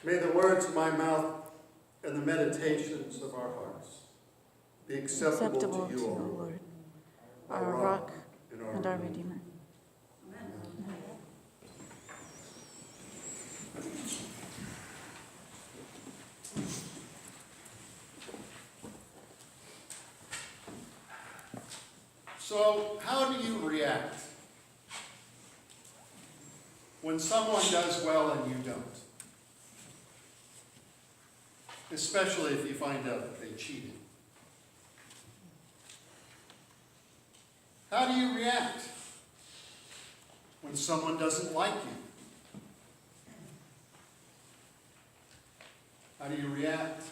May the words of my mouth and the meditations of our hearts be acceptable to you, O Lord, our rock and our Redeemer. So, how do you react when someone does well and you don't? Especially if you find out that they cheated. How do you react when someone doesn't like you? How do you react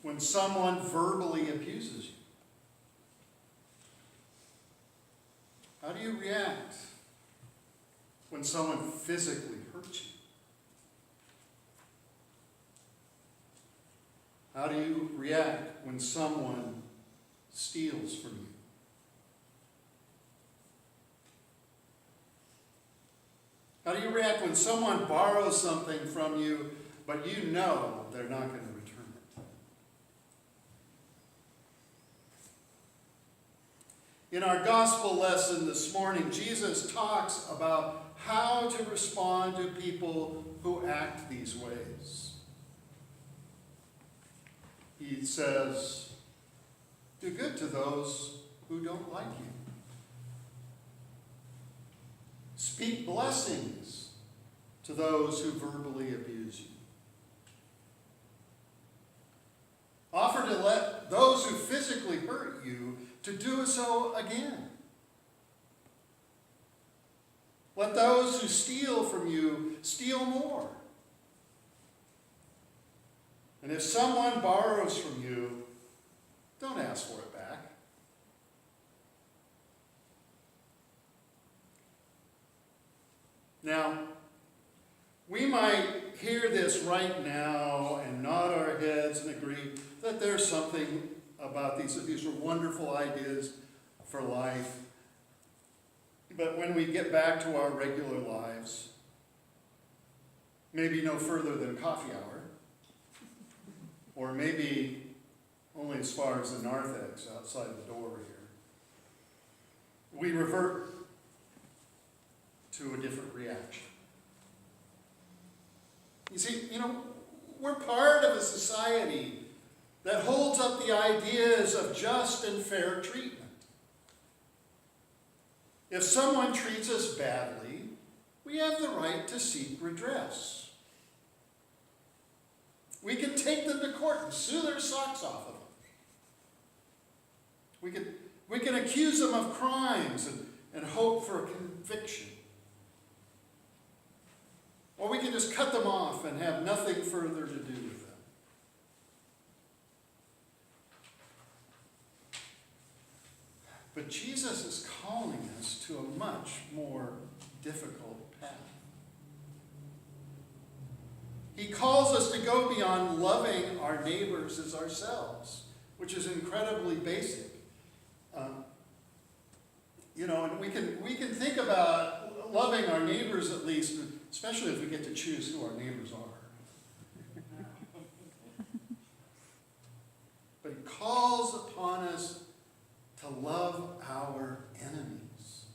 when someone verbally abuses you? How do you react when someone physically hurts you? How do you react when someone steals from you? How do you react when someone borrows something from you, but you know they're not going to return it? In our gospel lesson this morning, Jesus talks about how to respond to people who act these ways. He says, do good to those who don't like you. Speak blessings to those who verbally abuse you. Offer to let those who physically hurt you to do so again. Let those who steal from you steal more. And if someone borrows from you, don't ask for it back. Now, we might hear this right now and nod our heads and agree that there's something about these are wonderful ideas for life. But when we get back to our regular lives, maybe no further than coffee hour, or maybe only as far as the narthex outside the door here, we revert to a different reaction. You see, we're part of a society that holds up the ideas of just and fair treatment. If someone treats us badly, we have the right to seek redress. We can take them to court and sue their socks off of them. We can accuse them of crimes and hope for a conviction. Or we can just cut them off and have nothing further to do with them. But Jesus is calling us to a much more difficult path. He calls us to go beyond loving our neighbors as ourselves, which is incredibly basic. And we can think about loving our neighbors at least, especially if we get to choose who our neighbors are. But he calls upon us to love our enemies.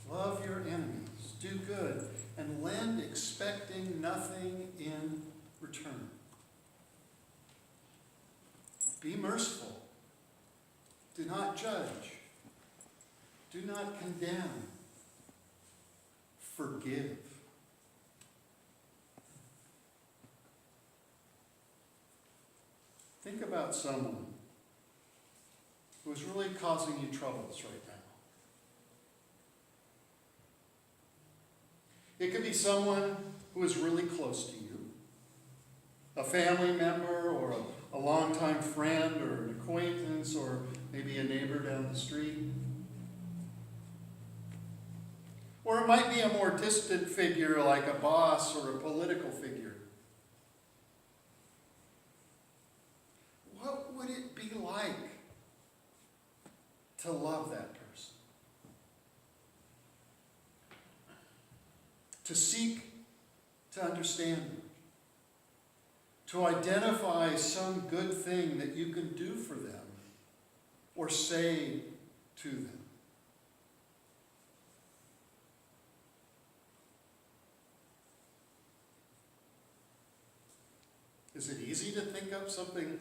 Love your enemies. Do good. And lend expecting nothing in return. Be merciful. Do not judge. Do not condemn. Forgive. Think about someone who is really causing you troubles right now. It could be someone who is really close to you, a family member or a longtime friend or an acquaintance or maybe a neighbor down the street. Or it might be a more distant figure like a boss or a political figure. What would it be like to love that person? to seek to understand them, to identify some good thing that you can do for them or say to them. Is it easy to think up something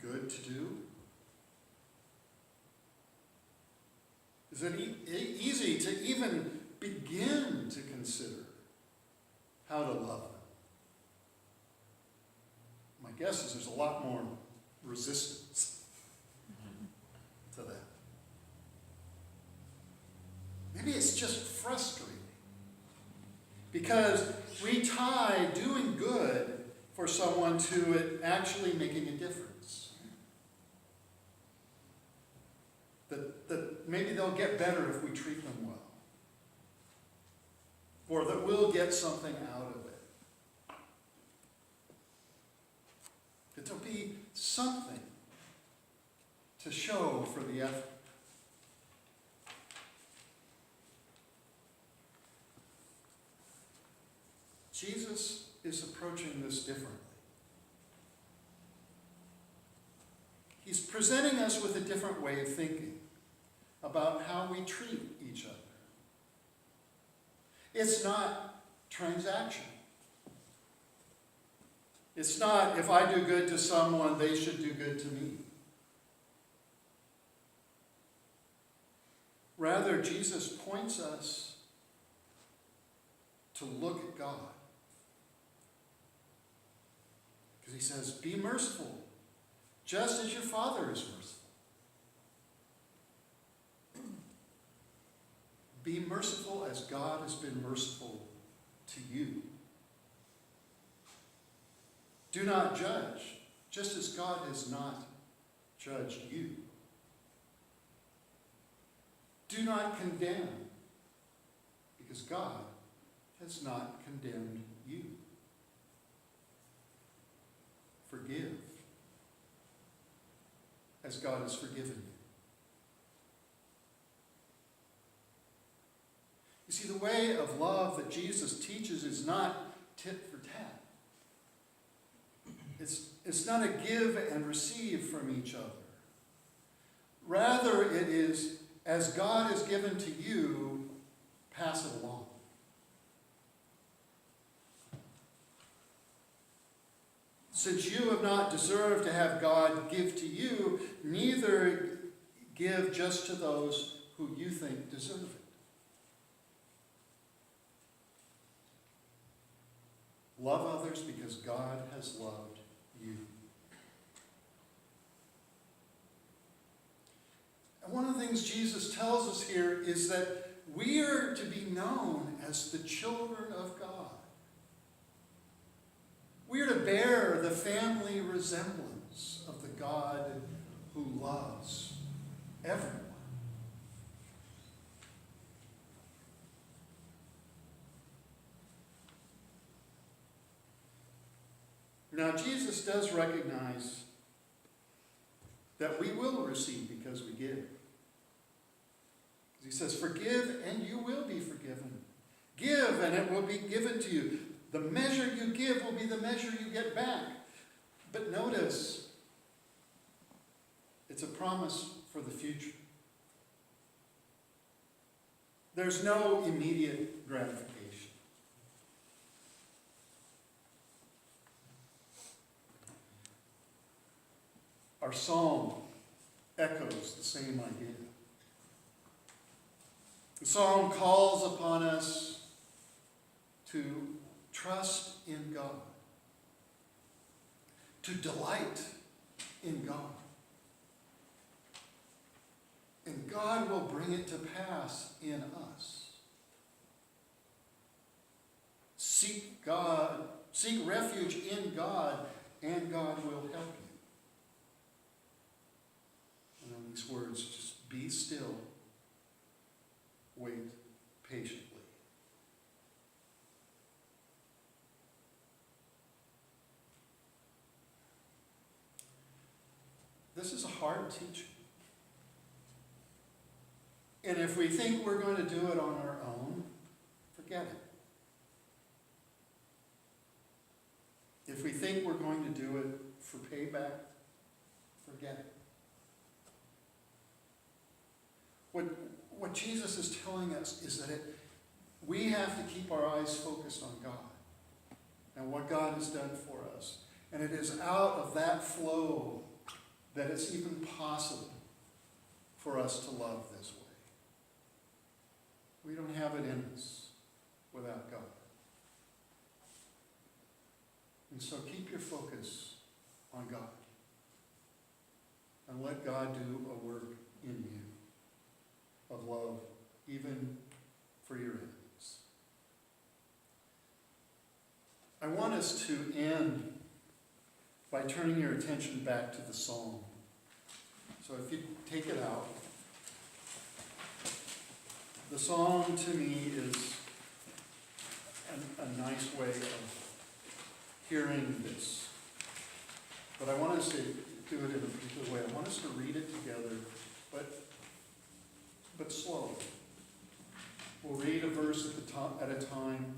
good to do? Is it easy to even begin to consider how to love them? My guess is there's a lot more resistance to that. Maybe it's just frustrating because we tie doing good for someone to it actually making a difference. That maybe they'll get better if we treat them well. Or that we'll get something out of it. That there'll be something to show for the effort. Jesus is approaching this differently. He's presenting us with a different way of thinking about how we treat each other. It's not transaction. It's not, if I do good to someone, they should do good to me. Rather, Jesus points us to look at God. Because he says, be merciful, just as your Father is merciful. Be merciful as God has been merciful to you. Do not judge, just as God has not judged you. Do not condemn, because God has not condemned you. Forgive, as God has forgiven you. You see, the way of love that Jesus teaches is not tit for tat. It's not a give and receive from each other. Rather, it is, as God has given to you, pass it along. Since you have not deserved to have God give to you, neither give just to those who you think deserve it. Love others because God has loved you. And one of the things Jesus tells us here is that we are to be known as the children of God. We are to bear the family resemblance of the God who loves everyone. Now, Jesus does recognize that we will receive because we give. He says, forgive and you will be forgiven. Give and it will be given to you. The measure you give will be the measure you get back. But notice, it's a promise for the future. There's no immediate gratification. Our psalm echoes the same idea. The psalm calls upon us to trust in God, to delight in God. And God will bring it to pass in us. Seek God, seek refuge in God, and God will help you. And on these words, just be still, wait patiently. This is a hard teaching. And if we think we're going to do it on our own, forget it. think we're going to do it for payback, forget it. What Jesus is telling us is that we have to keep our eyes focused on God and what God has done for us. And it is out of that flow that it's even possible for us to love this way. We don't have it in us without God. And so keep your focus on God. And let God do a work in you of love, even for your enemies. I want us to end by turning your attention back to the psalm. So if you take it out, the psalm to me is a nice way of hearing this. But I want us to do it in a particular way. I want us to read it together, but slowly. We'll read a verse at a time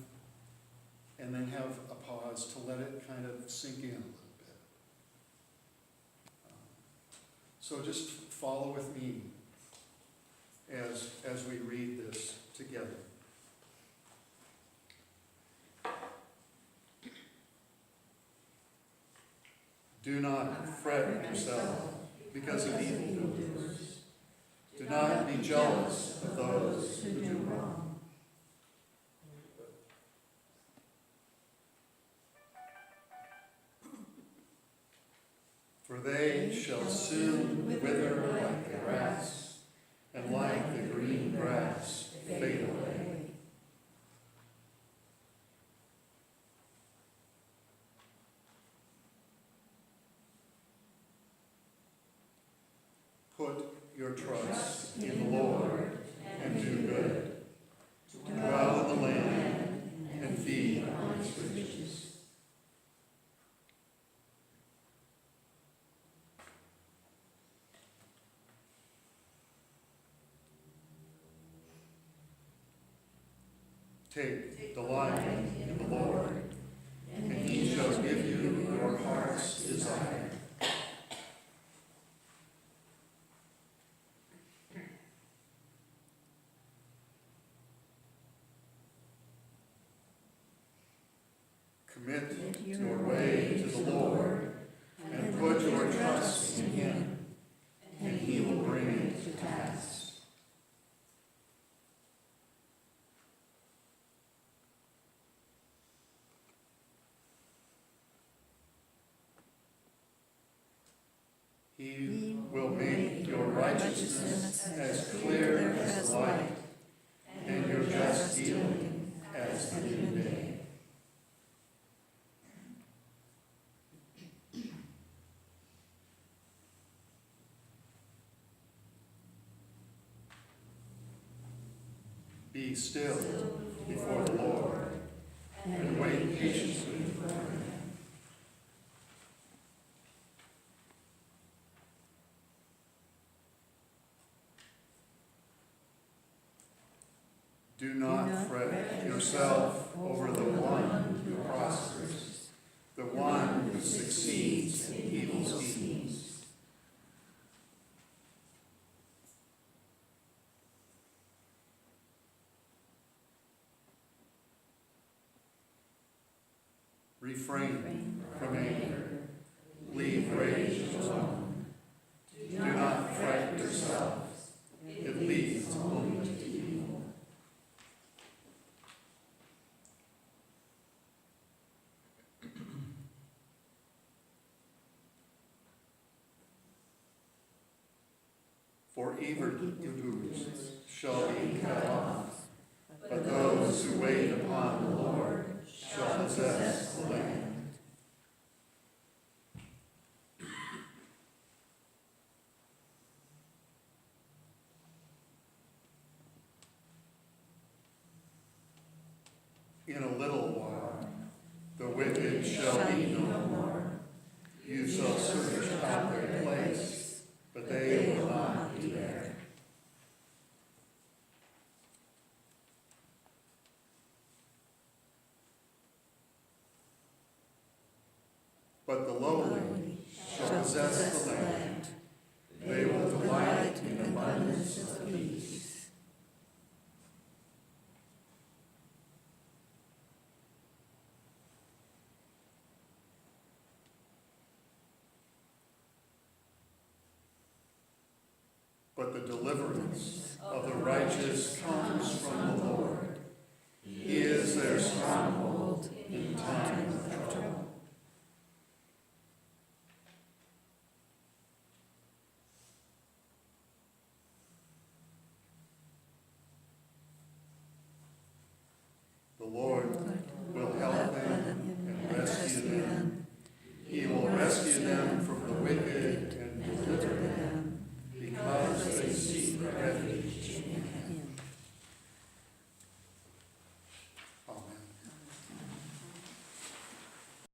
and then have a pause to let it kind of sink in a little bit. So just follow with me as we read this together. Do not fret yourself because of evildoers. Do not be jealous of those who do wrong. For they shall soon wither like the grass, and like the green grass fade away. Put your trust in the Lord and do good. Dwell in the land and feed on its riches. Take delight in the Lord, and he shall give you your heart's desire. Commit your way to the Lord, and put your trust in him, and he will bring it to pass. He will make your righteousness as clear as the light, and your just dealing as the noonday. Be still before the Lord, and wait patiently for him. Do not fret yourself over the one who prospers, the one who succeeds in evil schemes. Refrain from anger. Leave rage alone. Do not fret yourselves. It leads only to evil. For evildoers shall be cut off, but those who wait upon the Lord shall possess the land. In a little while, the wicked shall be no more. You shall search out their place, but they will not be there. But the lowly shall possess the land. They will delight in abundance of peace. But the deliverance of the righteous comes from the Lord. He is their stronghold in time of trouble. The Lord will help